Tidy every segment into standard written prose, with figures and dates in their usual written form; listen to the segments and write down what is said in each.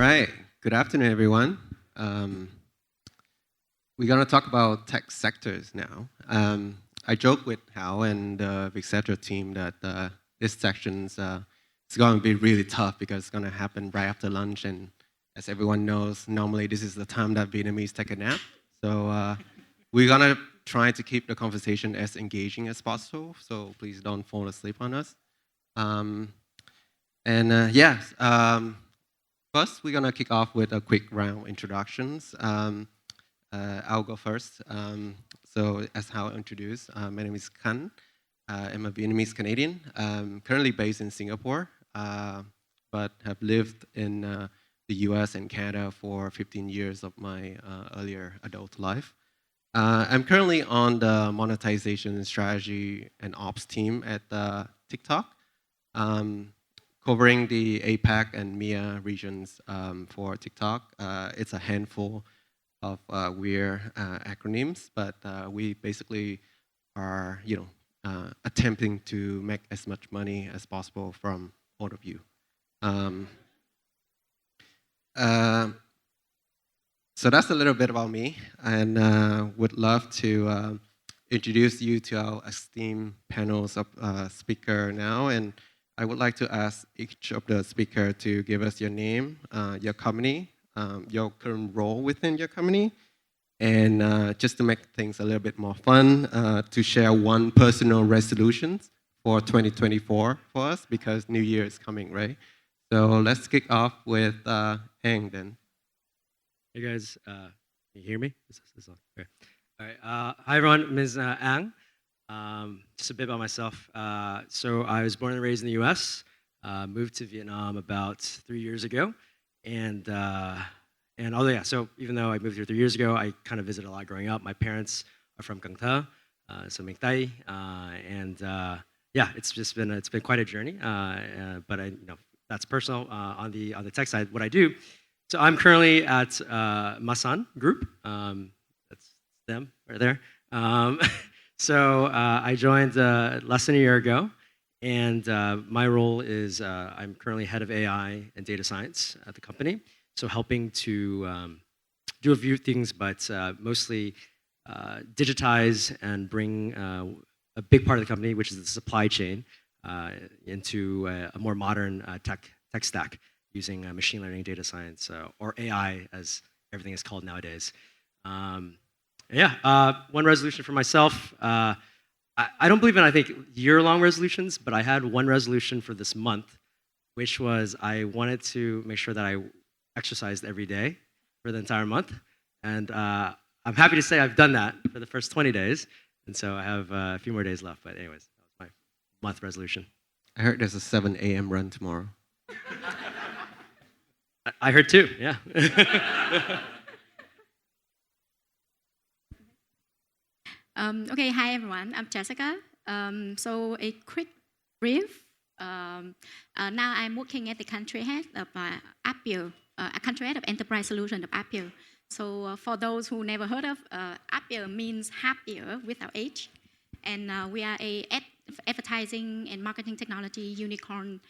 right. Good afternoon, everyone. We're going to talk about tech sectors now. I joke with Hal and the Vietcetera team that this section's it's going to be really tough because it's going to happen right after lunch. And as everyone knows, normally this is the time that Vietnamese take a nap. So we're going to try to keep the conversation as engaging as possible. So please don't fall asleep on us. First, we're going to kick off with a quick round of introductions. I'll go first. So as Hal introduced, my name is Thanh. I'm a Vietnamese Canadian. Currently based in Singapore, but have lived in the US and Canada for 15 years of my earlier adult life. I'm currently on the monetization strategy and ops team at TikTok, covering the APAC and MEA regions for TikTok. It's a handful of weird acronyms, but we basically are, attempting to make as much money as possible from all of you. So that's a little bit about me, and would love to introduce you to our esteemed panels of speaker now. And I would like to ask each of the speaker to give us your name, your company, your current role within your company, and just to make things a little bit more fun, to share one personal resolution for 2024 for us, because New Year is coming, right? So let's kick off with Ang then. Hey guys, can you hear me? Is this on? Okay. All right. Hi everyone, I'm Ms. Ang. Just a bit about myself. So I was born and raised in the U.S. Moved to Vietnam about 3 years ago, so even though I moved here 3 years ago, I kind of visited a lot growing up. My parents are from Cong, so Minh Tây, it's been quite a journey. But that's personal. On the tech side, what I do. So I'm currently at Masan Group. That's them right there. So I joined less than a year ago, and my role is I'm currently head of AI and data science at the company. So helping to do a few things, but mostly digitize and bring a big part of the company, which is the supply chain, into a more modern tech stack using machine learning, data science, or AI, as everything is called nowadays. One resolution for myself. I don't believe in, year-long resolutions, but I had one resolution for this month, which was I wanted to make sure that I exercised every day for the entire month. And I'm happy to say I've done that for the first 20 days. And so I have a few more days left. But anyways, that was my month resolution. I heard there's a 7 a.m. run tomorrow. I heard too, yeah. Okay, hi everyone, I'm Jessica. So a quick brief. Now I'm working at the country head of Appier, a country head of enterprise solution of Appier. So for those who never heard of, Appier means happier without H. And we are a advertising and marketing technology unicorn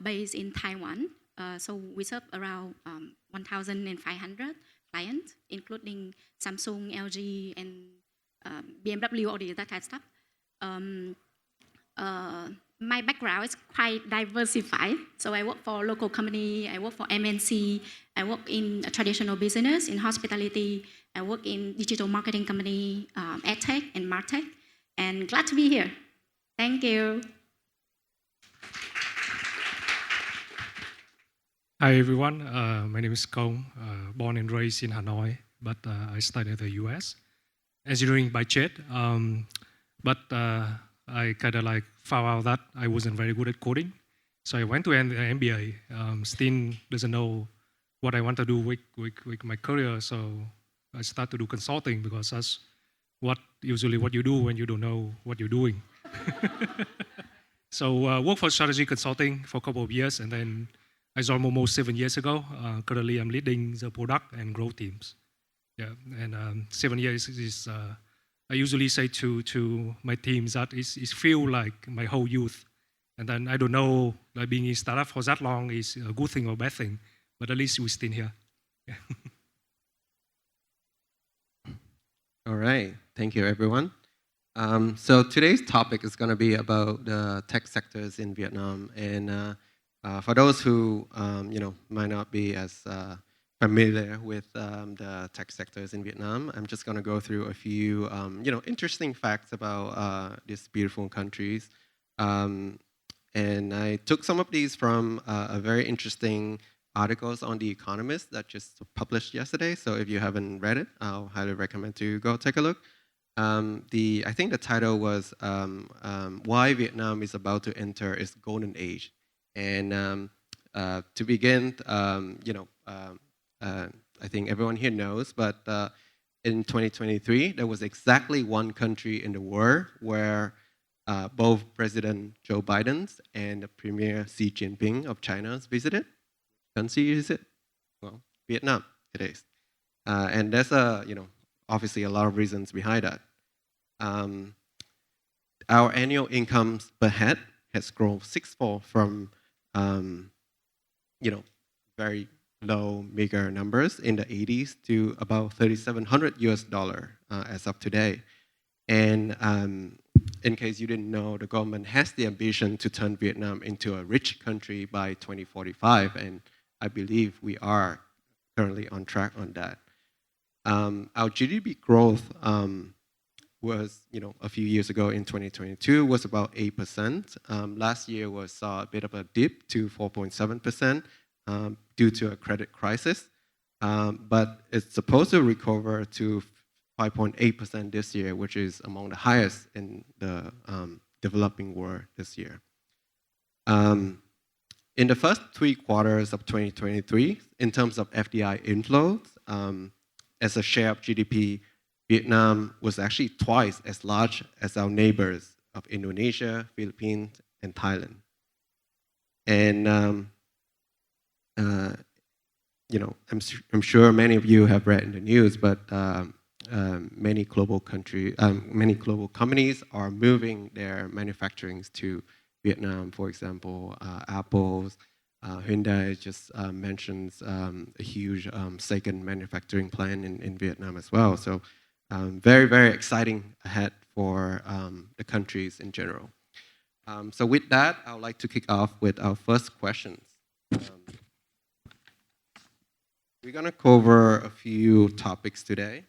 based in Taiwan. So we serve around 1,500 clients, including Samsung, LG, and BMW, all that kind of stuff. My background is quite diversified. So I work for local company, I work for MNC, I work in a traditional business, in hospitality, I work in digital marketing company, EdTech and MarTech, and glad to be here. Thank you. Hi everyone, my name is Cong, born and raised in Hanoi, but I studied in the US, engineering by trade, but I kind of found out that I wasn't very good at coding, so I went to an MBA, still doesn't know what I want to do with my career, so I started to do consulting because that's usually what you do when you don't know what you're doing. So worked for strategy consulting for a couple of years, and then I joined MoMo 7 years ago. Currently, I'm leading the product and growth teams. Yeah, and 7 years is. I usually say to my teams that it feels like my whole youth, and then I don't know, being in startup for that long is a good thing or bad thing. but at least we're still here. Yeah. All right, thank you, everyone. So today's topic is going to be about the tech sectors in Vietnam, and for those who might not be as familiar with the tech sectors in Vietnam, I'm just going to go through a few interesting facts about these beautiful countries. And I took some of these from a very interesting articles on The Economist that just published yesterday. So if you haven't read it, I'll highly recommend to go take a look. I think the title was Why Vietnam is About to Enter Its Golden Age. And to begin, I think everyone here knows, but in 2023, there was exactly one country in the world where both President Joe Biden and the Premier Xi Jinping of China visited. Country is it? Well, Vietnam, it is. And there's obviously a lot of reasons behind that. Our annual income per head has grown sixfold from very low, meager numbers in the 80s to about $3,700 as of today. And in case you didn't know, the government has the ambition to turn Vietnam into a rich country by 2045, and I believe we are currently on track on that. Our GDP growth was, a few years ago in 2022 was about 8%. Last year saw a bit of a dip to 4.7% due to a credit crisis, but it's supposed to recover to 5.8% this year, which is among the highest in the developing world this year. In the first 3 quarters of 2023, in terms of FDI inflows, as a share of GDP, Vietnam was actually twice as large as our neighbors of Indonesia, Philippines, and Thailand. And I'm sure many of you have read in the news, but many global companies are moving their manufacturing to Vietnam. For example, Apple's, Hyundai just mentions a huge second manufacturing plant in Vietnam as well. So very, very exciting ahead for the countries in general. So with that, I would like to kick off with our first questions. We're going to cover a few topics today.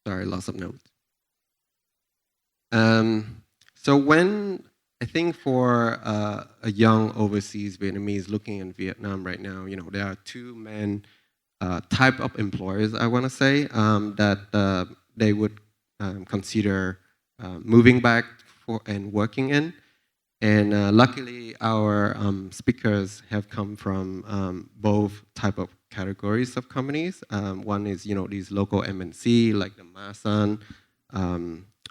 Sorry, lots of notes. So I think for a young overseas Vietnamese looking in Vietnam right now, there are 2 main type of employers, I want to say, that they would consider moving back for and working in. And luckily, our speakers have come from both type of categories of companies. One is, these local MNC like the Masan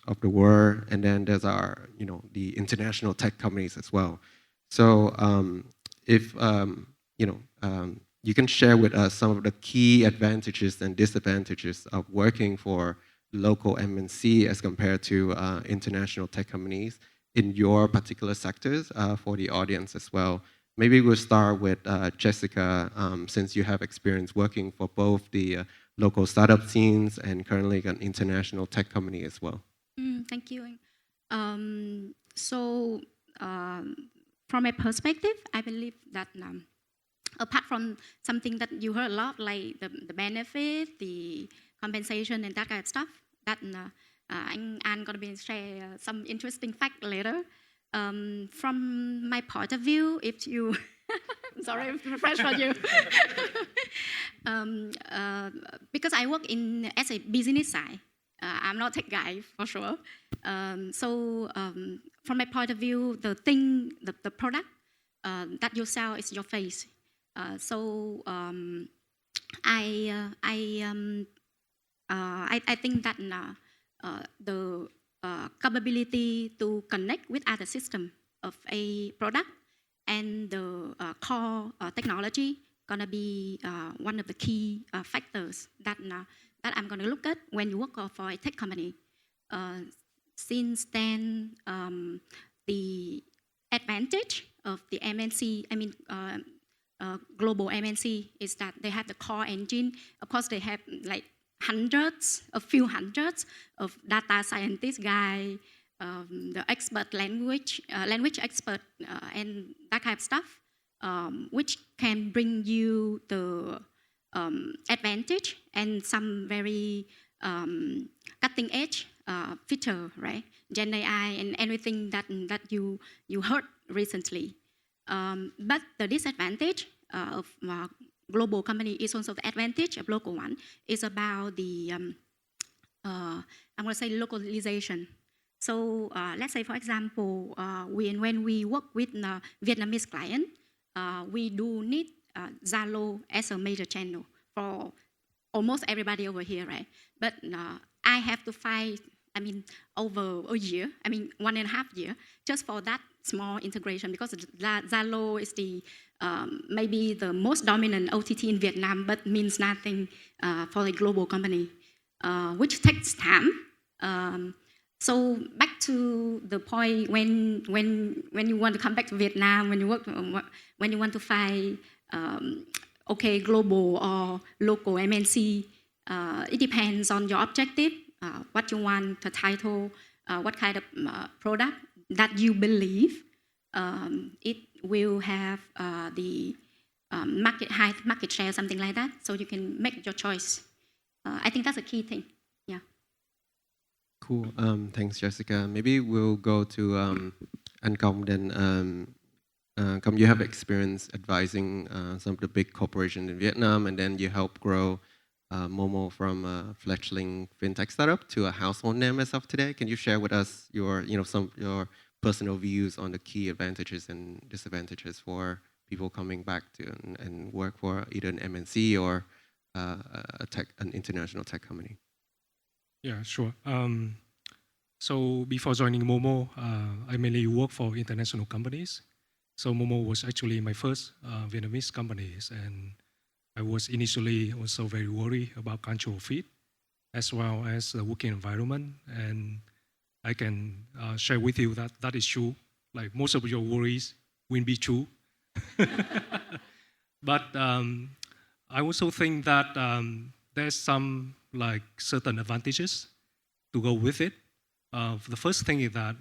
of the world, and then there's our, the international tech companies as well. So if you can share with us some of the key advantages and disadvantages of working for local MNC as compared to international tech companies in your particular sectors for the audience as well. Maybe we'll start with Jessica, since you have experience working for both the local startup scenes and currently an international tech company as well. Thank you. From my perspective, I believe that apart from something that you heard a lot, like the benefit, the compensation, and that kind of stuff, that I'm going to be share some interesting fact later. From my point of view, if you, I'm sorry, I'm fresh for you. Because I work as a business side, I'm not a tech guy for sure. From my point of view, the product that you sell is your face. I think that the capability to connect with other systems of a product and the core technology gonna be one of the key factors that I'm gonna look at when you work for a tech company. since then, the advantage of the MNC, global MNC, is that they have the core engine. Of course, they have like a few hundreds of data scientist guy, the expert language expert, and that kind of stuff, which can bring you the advantage and some very cutting edge feature, right? Gen AI and everything that you heard recently. But the disadvantage of global company is also the advantage of local one. Is about the I'm going to say localization. So let's say, for example, when we work with Vietnamese client, we do need Zalo as a major channel for almost everybody over here, right? But I have to fight, over a year, 1.5 years, just for that small integration, because Zalo is the maybe the most dominant OTT in Vietnam, but means nothing for a global company, which takes time. So back to the point, when you want to come back to Vietnam, when you want to find global or local MNC, it depends on your objective, what you want, the title, what kind of product that you believe it will have the high market share, something like that. So you can make your choice. I think that's a key thing. Yeah. Cool. Thanks, Jessica. Maybe we'll go to Cong then. Cong, you have experience advising some of the big corporations in Vietnam, and then you help grow MoMo from a fledgling fintech startup to a household name as of today. Can you share with us some of your personal views on the key advantages and disadvantages for people coming back to and work for either an MNC or an international tech company? Yeah, sure. So before joining MoMo, I mainly work for international companies. So MoMo was actually my first Vietnamese companies, and I was initially also very worried about cultural fit, as well as the working environment. And I can share with you that that is true. Like most of your worries will be true. But I also think that there's some certain advantages to go with it. The first thing is that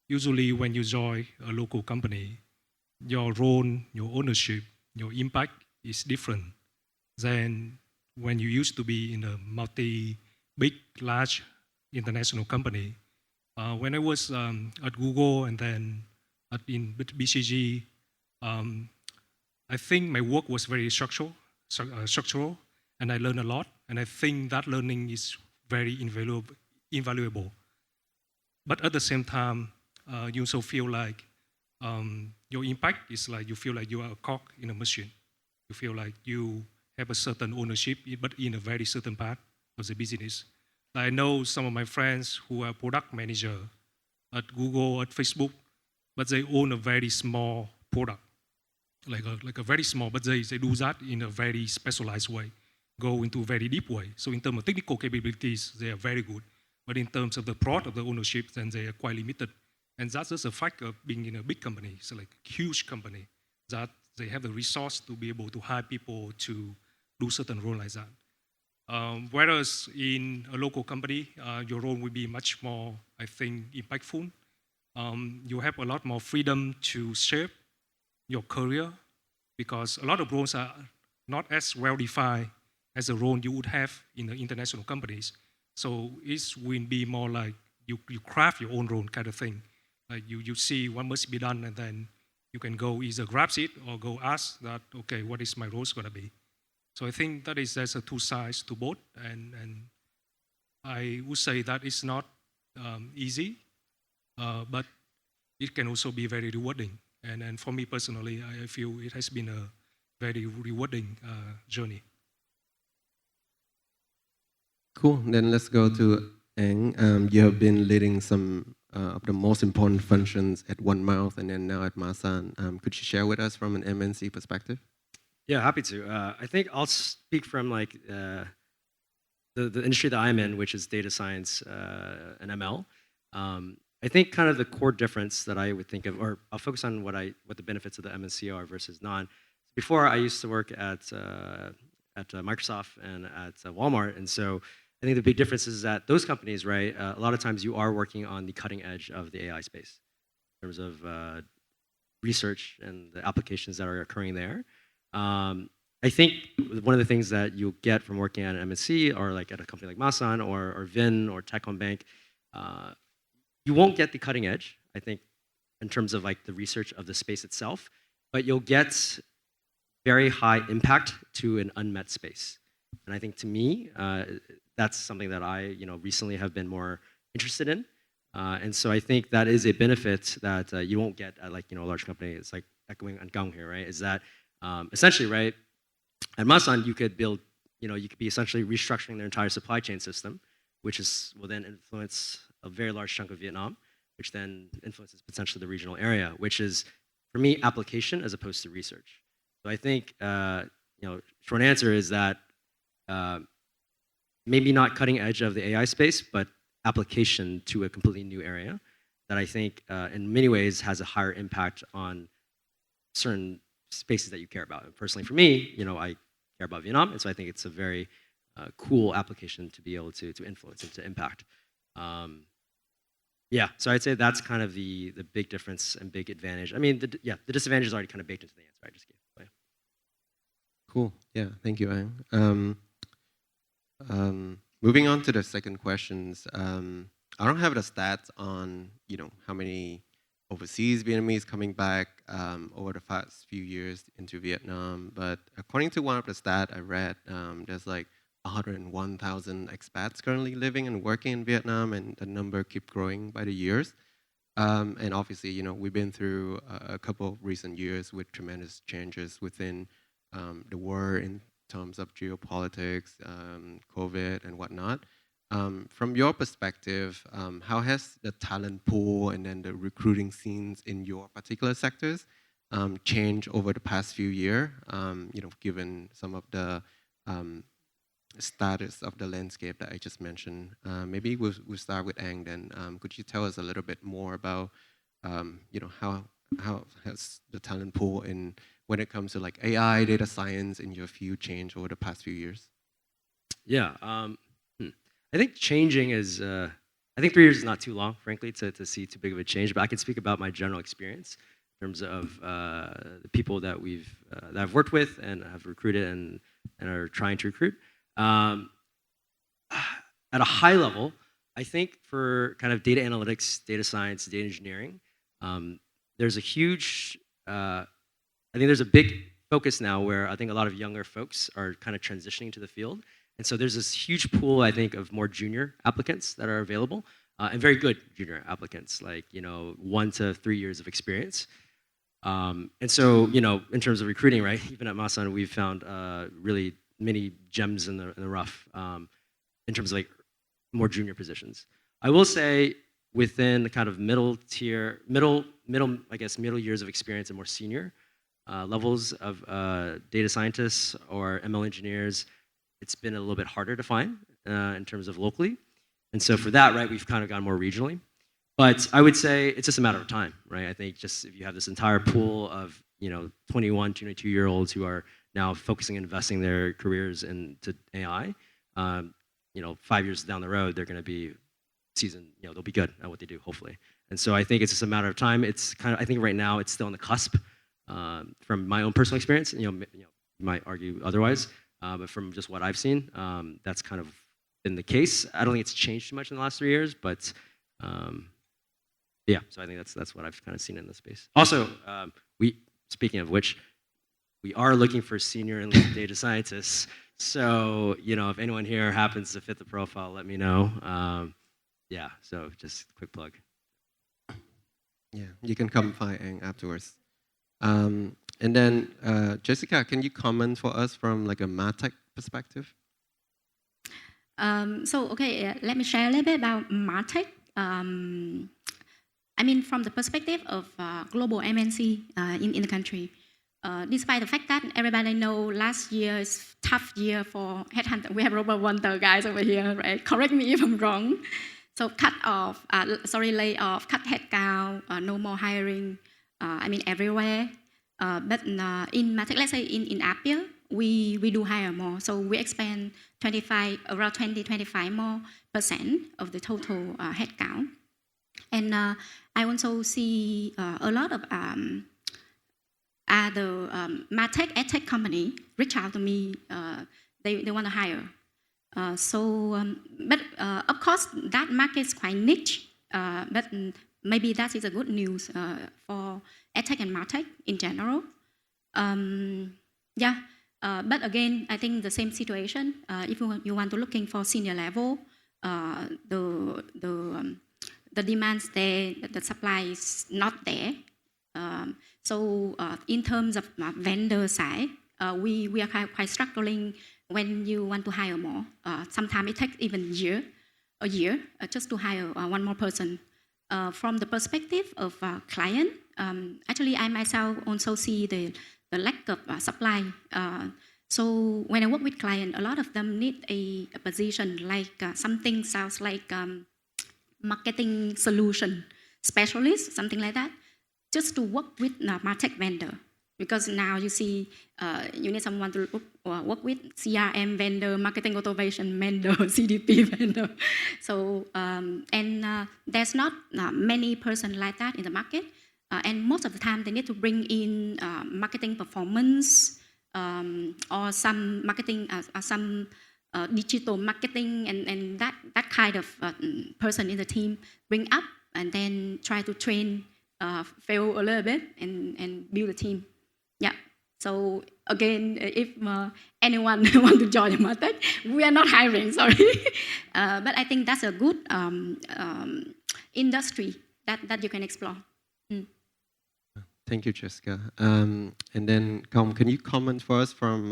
usually when you join a local company, your role, your ownership, your impact is different than when you used to be in a big, large international company. When I was at Google and then in BCG, I think my work was very structural, and I learned a lot. And I think that learning is very invaluable. But at the same time, you also feel like your impact is like you feel like you are a cog in a machine. You feel like you have a certain ownership, but in a very certain part of the business. I know some of my friends who are product manager at Google, at Facebook, but they own a very small product, like a very small, but they do that in a very specialized way, go into a very deep way. So in terms of technical capabilities, they are very good. But in terms of the product of the ownership, then they are quite limited. And that's just a fact of being in a big company, so like a huge company, that they have the resource to be able to hire people to do certain role like that. Whereas in a local company, your role will be much more, I think, impactful. You have a lot more freedom to shape your career, because a lot of roles are not as well defined as the role you would have in the international companies. So it will be more like you craft your own role kind of thing. Like you see what must be done, and then you can go either grab it or go ask that, okay, what is my role going to be? So I think there's a two sides to both, and I would say that it's not easy, but it can also be very rewarding. And for me personally, I feel it has been a very rewarding journey. Cool. Then let's go to Anh. You have been leading some of the most important functions at One Mouth and then now at Masan. Could you share with us from an MNC perspective? Yeah, happy to. I think I'll speak from the industry that I'm in, which is data science and ML. I think kind of the core difference that I would think of, or I'll focus on what the benefits of the MNC are versus non. Before, I used to work at Microsoft and at Walmart, and so I think the big difference is that those companies, right, a lot of times you are working on the cutting edge of the AI space in terms of research and the applications that are occurring there. I think one of the things that you'll get from working at an MNC or like at a company like Masan or Vin or Techcombank, you won't get the cutting edge, I think, in terms of like the research of the space itself, but you'll get very high impact to an unmet space. And I think to me, that's something that I recently have been more interested in. And so I think that is a benefit that you won't get at like a large company. It's like echoing on Cong here, right? Is that essentially, right, at Masan you could build, you could be essentially restructuring their entire supply chain system, which will then influence a very large chunk of Vietnam, which then influences potentially the regional area, which is, for me, application as opposed to research. So I think, short answer is that maybe not cutting edge of the AI space, but application to a completely new area that I think in many ways has a higher impact on certain spaces that you care about. And personally for me, I care about Vietnam, and so I think it's a very cool application to be able to influence and to impact. Yeah, so I'd say that's kind of the big difference and big advantage. I mean, the disadvantage is already kind of baked into the answer I just gave. So, yeah. Cool. Yeah, thank you, Ang. Moving on to the second questions, I don't have the stats on how many overseas Vietnamese coming back over the past few years into Vietnam, but according to one of the stats I read, there's like 101,000 expats currently living and working in Vietnam, and the number keep growing by the years. And obviously, we've been through a couple of recent years with tremendous changes within the world in terms of geopolitics, COVID, and whatnot. From your perspective, how has the talent pool and then the recruiting scenes in your particular sectors changed over the past few years? Given some of the status of the landscape that I just mentioned. Maybe we'll start with Ang then. Could you tell us a little bit more about how has the talent pool when it comes to like AI, data science in your field changed over the past few years? Yeah, I think changing is, I think 3 years is not too long, frankly, to see too big of a change, but I can speak about my general experience in terms of the people that I've worked with and have recruited and are trying to recruit. At a high level, I think for kind of data analytics, data science, data engineering, there's a huge, I think there's a big focus now where I think a lot of younger folks are kind of transitioning to the field. And so there's this huge pool, I think, of more junior applicants that are available, and very good junior applicants, like 1 to 3 years of experience. And so, in terms of recruiting, right, even at Masan, we've found really many gems in the rough in terms of like more junior positions. I will say within the kind of middle years of experience and more senior levels of data scientists or ML engineers, it's been a little bit harder to find in terms of locally. And so for that, right, we've kind of gone more regionally. But I would say it's just a matter of time, right? I think just if you have this entire pool of 21, 22-year-olds who are now focusing and investing their careers into AI, 5 years down the road, they're going to be seasoned, they'll be good at what they do, hopefully. And so I think it's just a matter of time. It's kind of, I think right now it's still on the cusp from my own personal experience. You might argue otherwise, but from just what I've seen, that's kind of been the case. I don't think it's changed too much in the last 3 years, but yeah, so I think that's what I've kind of seen in the space. Also, speaking of which, we are looking for senior and lead data scientists. So, if anyone here happens to fit the profile, let me know. Yeah, so just a quick plug. Yeah, you can come find Ang afterwards. And then, Jessica, can you comment for us from like a MarTech perspective? Let me share a little bit about MarTech. From the perspective of global MNC in the country, despite the fact that everybody know last year is tough year for headhunter. We have Robert Wonder guys over here, right? Correct me if I'm wrong. So lay off, cut headcount, no more hiring. Everywhere. But in MarTech, let's say in Appier, we do hire more. So we expand around 20-25% more of the total headcount. And I also see a lot of other MarTech, EdTech company reach out to me. They want to hire. But of course, that market is quite niche. But maybe that is a good news for EdTech and MarTech in general. But again, I think the same situation. If you want to looking for senior level, the demands there, the supply is not there. So in terms of vendor side, we are quite struggling when you want to hire more. Sometimes it takes even a year just to hire one more person. From the perspective of client, actually I myself also see the lack of supply. So when I work with client, a lot of them need a position like something sounds like marketing solution specialist, something like that, just to work with MarTech vendor. Because now you see, you need someone to work with CRM vendor, marketing automation vendor, CDP vendor. So, there's not many person like that in the market. And most of the time, they need to bring in marketing performance or some marketing, some digital marketing, and that kind of person in the team bring up and then try to train, fail a little bit, and build a team. Yeah. So again, if anyone want to join MarTech, we are not hiring. Sorry, but I think that's a good industry that you can explore. Thank you, Jessica. And then, Cong, can you comment for us from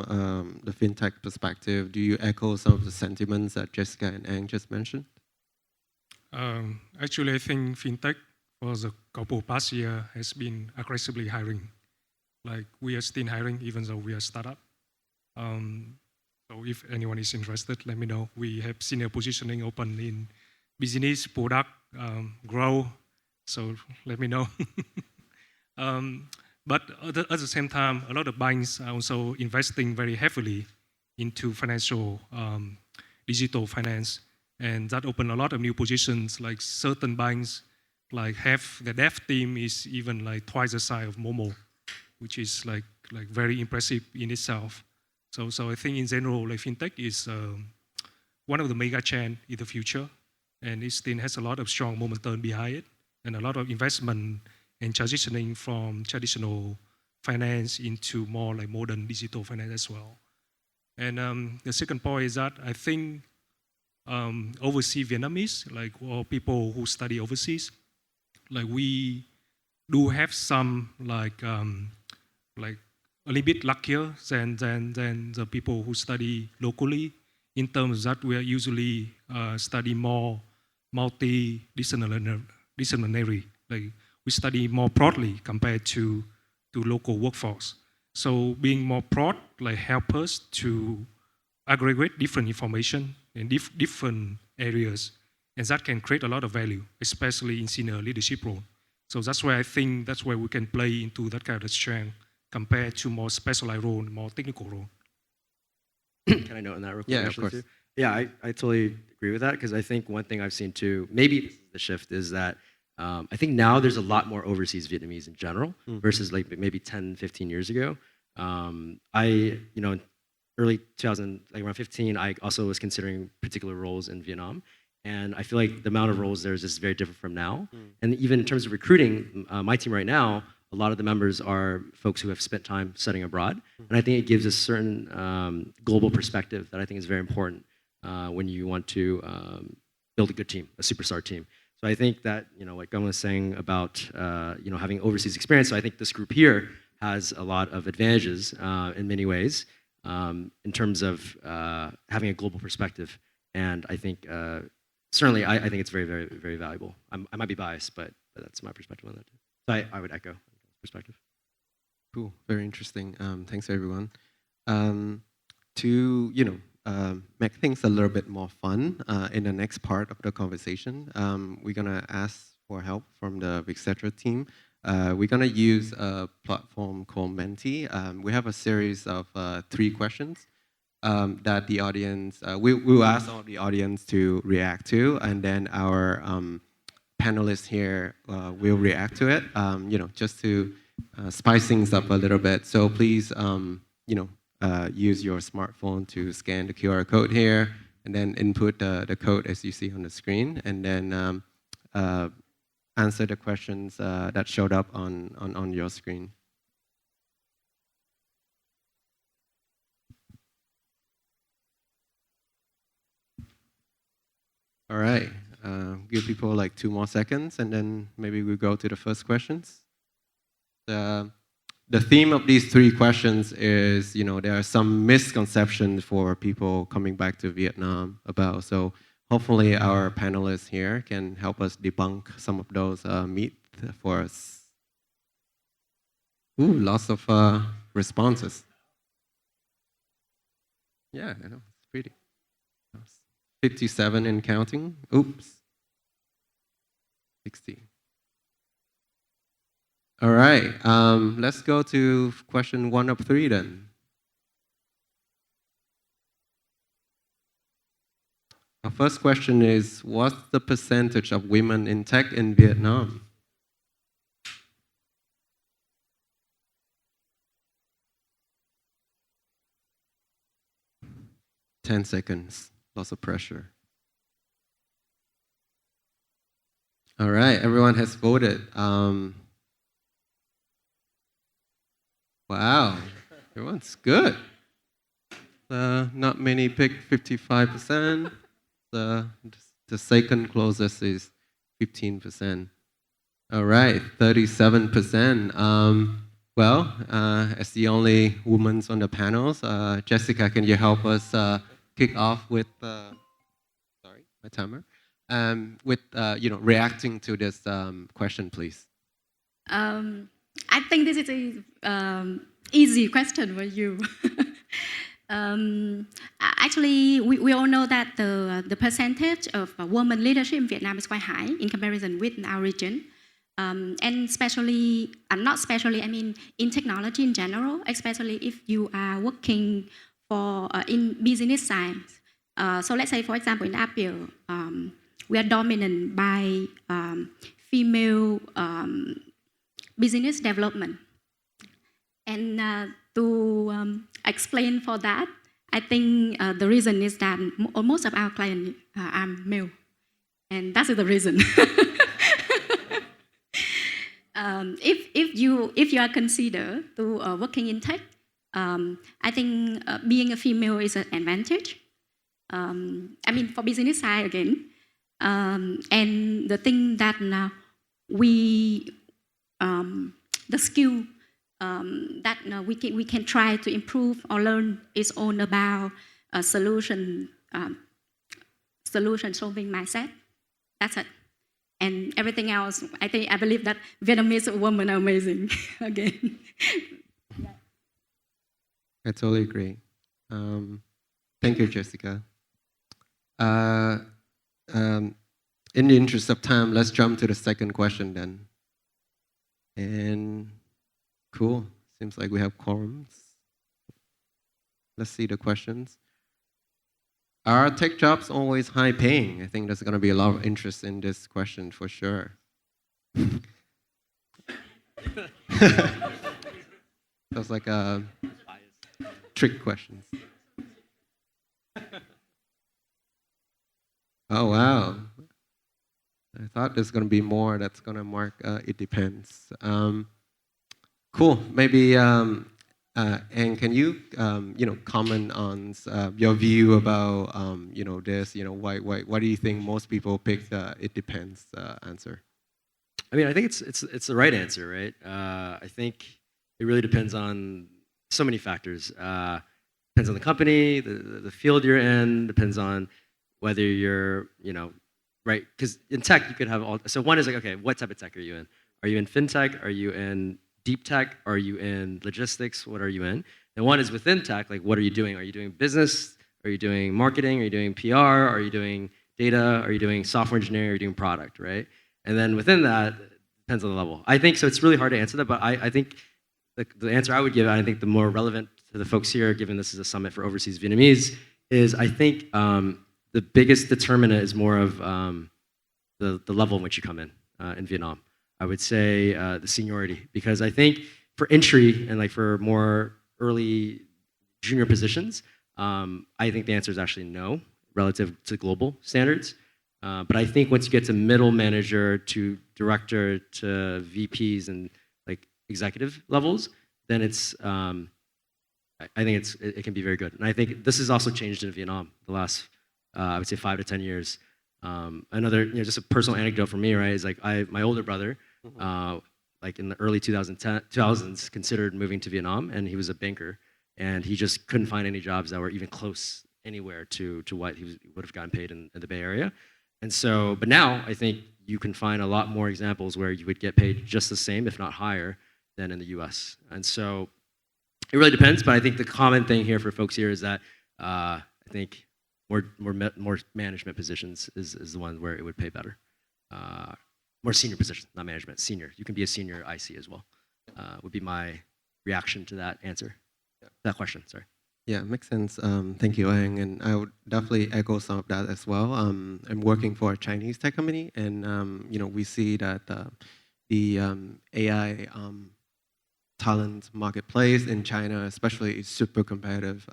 the fintech perspective? Do you echo some of the sentiments that Jessica and Ang just mentioned? Actually, I think fintech for the couple past year has been aggressively hiring. Like we are still hiring even though we are a startup. So if anyone is interested, let me know. We have senior positioning open in business, product, grow. So let me know. But at the same time, a lot of banks are also investing very heavily into financial, digital finance. And that opened a lot of new positions. Like certain banks, like have the dev team is even like twice the size of MoMo, which is like very impressive in itself. So I think in general, like fintech is one of the mega trend in the future, and it still has a lot of strong momentum behind it, and a lot of investment and transitioning from traditional finance into more like modern digital finance as well. And the second point is that I think overseas Vietnamese, like or people who study overseas, like we do have some like a little bit luckier than the people who study locally, in terms that we are usually study more multidisciplinary. Like we study more broadly compared to local workforce. So being more broad like help us to aggregate different information in different areas, and that can create a lot of value, especially in senior leadership role. So that's why I think that's where we can play into that kind of strength compared to more specialized role, more technical role. Can I note on that real quick? Yeah, of course. Too? Yeah, I totally agree with that, because I think one thing I've seen too, maybe this is the shift, is that I think now there's a lot more overseas Vietnamese in general versus like maybe 10, 15 years ago. Early 2000, like around 15, I also was considering particular roles in Vietnam. And I feel like the amount of roles there is just very different from now. And even in terms of recruiting, my team right now, a lot of the members are folks who have spent time studying abroad. And I think it gives a certain global perspective that I think is very important when you want to build a good team, a superstar team. So I think that, like Cong was saying about, having overseas experience, so I think this group here has a lot of advantages in many ways in terms of having a global perspective. And I think, certainly, I think it's very, very, very valuable. I might be biased, but that's my perspective on that. So I would echo perspective. Cool, very interesting. Thanks everyone. make things a little bit more fun, in the next part of the conversation, we're gonna ask for help from the Vietcetera team. We're gonna use a platform called Menti. We have a series of 3 questions that the audience, we'll ask all the audience to react to, and then our panelists here will react to it, just to spice things up a little bit. So please, use your smartphone to scan the QR code here, and then input the code as you see on the screen, and then answer the questions that showed up on your screen. All right, give people like 2 more seconds, and then maybe we'll go to the first questions. The theme of these 3 questions is, there are some misconceptions for people coming back to Vietnam about. So hopefully our panelists here can help us debunk some of those myths for us. Ooh, lots of responses. Yeah, I know, it's pretty. 57 and counting. Oops. 60. All right, let's go to question 1 of 3 then. Our first question is, what's the percentage of women in tech in Vietnam? Ten seconds, lots of pressure. All right, everyone has voted. Wow, everyone's good. Not many picked 55%. The second closest is 15%. All right, 37%. As the only woman on the panels, Jessica, can you help us kick off with, sorry, my timer, with reacting to this question, please? I think this is an easy question for you. Actually, we all know that the percentage of women leadership in Vietnam is quite high in comparison with our region. And especially, not especially, I mean, in technology in general, especially if you are working for in business science. So let's say, for example, in Appier, we are dominant by female business development. And to explain for that, I think the reason is that most of our clients are male. And that's the reason. If you are considered to working in tech, I think being a female is an advantage. I mean, for business side again. And the thing that the skill that we can try to improve or learn is all about solution solving mindset. That's it. And everything else, I believe that Vietnamese women are amazing. Again. I totally agree. Thank you, Jessica. In the interest of time, let's jump to the second question then. And cool, seems like we have quorums. Let's see the questions. Are tech jobs always high paying? I think there's going to be a lot of interest in this question for sure. Sounds like a trick questions. Oh, wow. I thought there's going to be more that's going to mark it depends. Cool. Maybe, and can you, comment on your view about, this? Why do you think most people pick it depends answer? I mean, I think it's the right answer, right? I think it really depends on so many factors. Depends on the company, the field you're in. Depends on whether you're, right? Because in tech you could have all. So one is like, okay, what type of tech are you in? Are you in fintech? Are you in deep tech? Are you in logistics? What are you in? And one is within tech, like what are you doing? Are you doing business? Are you doing marketing? Are you doing PR? Are you doing data? Are you doing software engineering? Are you doing product, right? And then within that, depends on the level. I think so. It's really hard to answer that, but I think the answer I would give, and I think the more relevant to the folks here, given this is a summit for overseas Vietnamese, is I think the biggest determinant is more of the level in which you come in Vietnam. I would say the seniority, because I think for entry and like for more early junior positions, I think the answer is actually no, relative to global standards. But I think once you get to middle manager to director to VPs and like executive levels, then it's I think it can be very good. And I think this has also changed in Vietnam the last I would say 5 to 10 years. Another, just a personal anecdote for me, right, is like my older brother, like in the early 2000s, considered moving to Vietnam, and he was a banker, and he just couldn't find any jobs that were even close anywhere to what he would have gotten paid in the Bay Area. And so, but now I think you can find a lot more examples where you would get paid just the same, if not higher, than in the US. And so it really depends, but I think the common thing here for folks here is that I think more management positions is the one where it would pay better. More senior positions, not management, senior. You can be a senior IC as well, would be my reaction to that answer. That question, sorry. Yeah, makes sense. Thank you, Anh. And I would definitely echo some of that as well. I'm working for a Chinese tech company, and we see that the AI talent marketplace in China, especially, is super competitive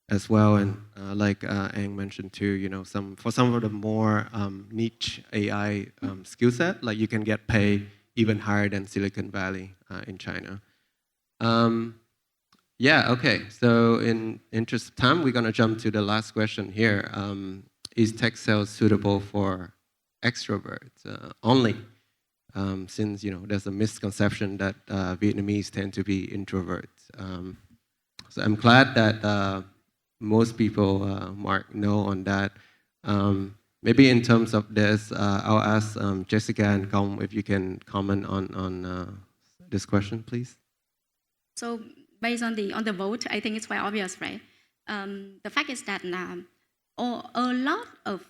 as well. And like Anh mentioned too, for some of the more niche AI skill set, like you can get paid even higher than Silicon Valley in China. Yeah, okay. So in interest of time, we're going to jump to the last question here. Is tech sales suitable for extroverts only? Since there's a misconception that Vietnamese tend to be introverts. So I'm glad that most people mark no on that. Maybe in terms of this, I'll ask Jessica and Cong if you can comment on this question, please. So based on the vote, I think it's quite obvious, right? The fact is that a lot of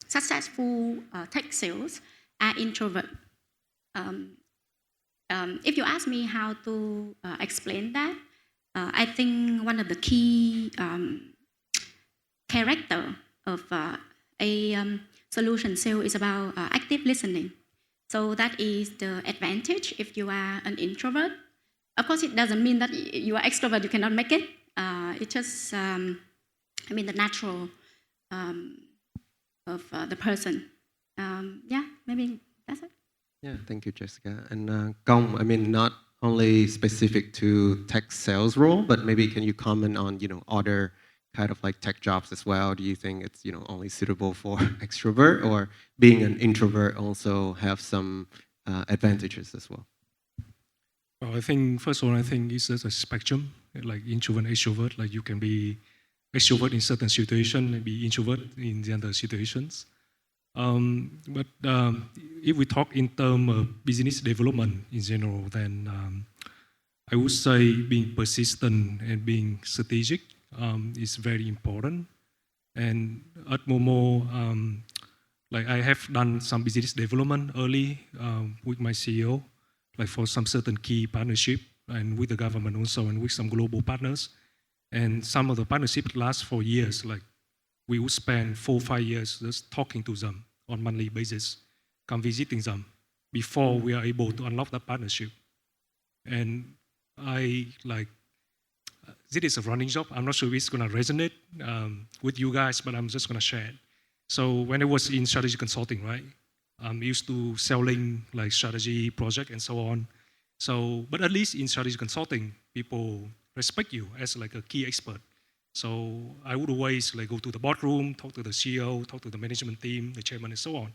successful tech sales are introvert. If you ask me how to explain that, I think one of the key character of a solution sale is about active listening. So that is the advantage if you are an introvert. Of course, it doesn't mean that you are extrovert, you cannot make it. It's just, the natural of the person. Yeah, maybe that's it. Yeah, thank you, Jessica. And Cong, not only specific to tech sales role, but maybe can you comment on, other kind of like tech jobs as well? Do you think it's, only suitable for extrovert, or being an introvert also have some advantages as well? Well, I think, first of all, it's just a spectrum, like introvert, extrovert. Like you can be extrovert in certain situations and be introvert in the other situations. But if we talk in terms of business development in general, then I would say being persistent and being strategic is very important. And at MoMo, like I have done some business development early with my CEO, like for some certain key partnership, and with the government also, and with some global partners. And some of the partnerships last for years. Like we would spend 4 or 5 years just talking to them on monthly basis, come visiting them before we are able to unlock that partnership. And this is a running job. I'm not sure if it's going to resonate with you guys, but I'm just going to share it. So when I was in strategy consulting, right, I'm used to selling like strategy project and so on. So, but at least in strategy consulting, people respect you as like a key expert. So I would always like go to the boardroom, talk to the CEO, talk to the management team, the chairman, and so on.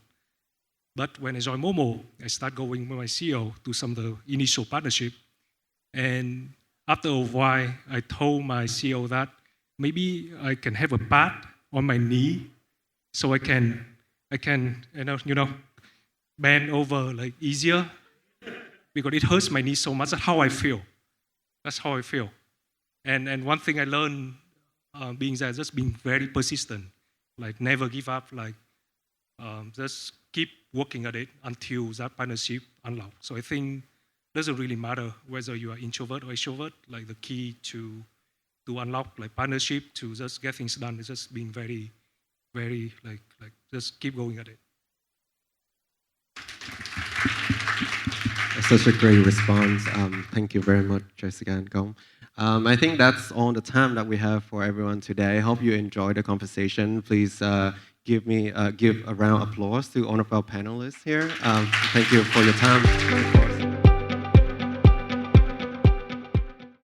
But when I joined MoMo, I start going with my CEO to some of the initial partnership. And after a while, I told my CEO that maybe I can have a pad on my knee so I can bend over like easier, because it hurts my knee so much. That's how I feel. And one thing I learned being there, just being very persistent, like never give up, like just keep working at it until that partnership unlocked. So I think it doesn't really matter whether you are introvert or extrovert. Like the key to unlock like partnership, to just get things done is just being very, very like just keep going at it. That's such a great response. Thank you very much, Jessica and Cong. I think that's all the time that we have for everyone today. I hope you enjoyed the conversation. Please give a round of applause to all of our panelists here. Thank you for your time.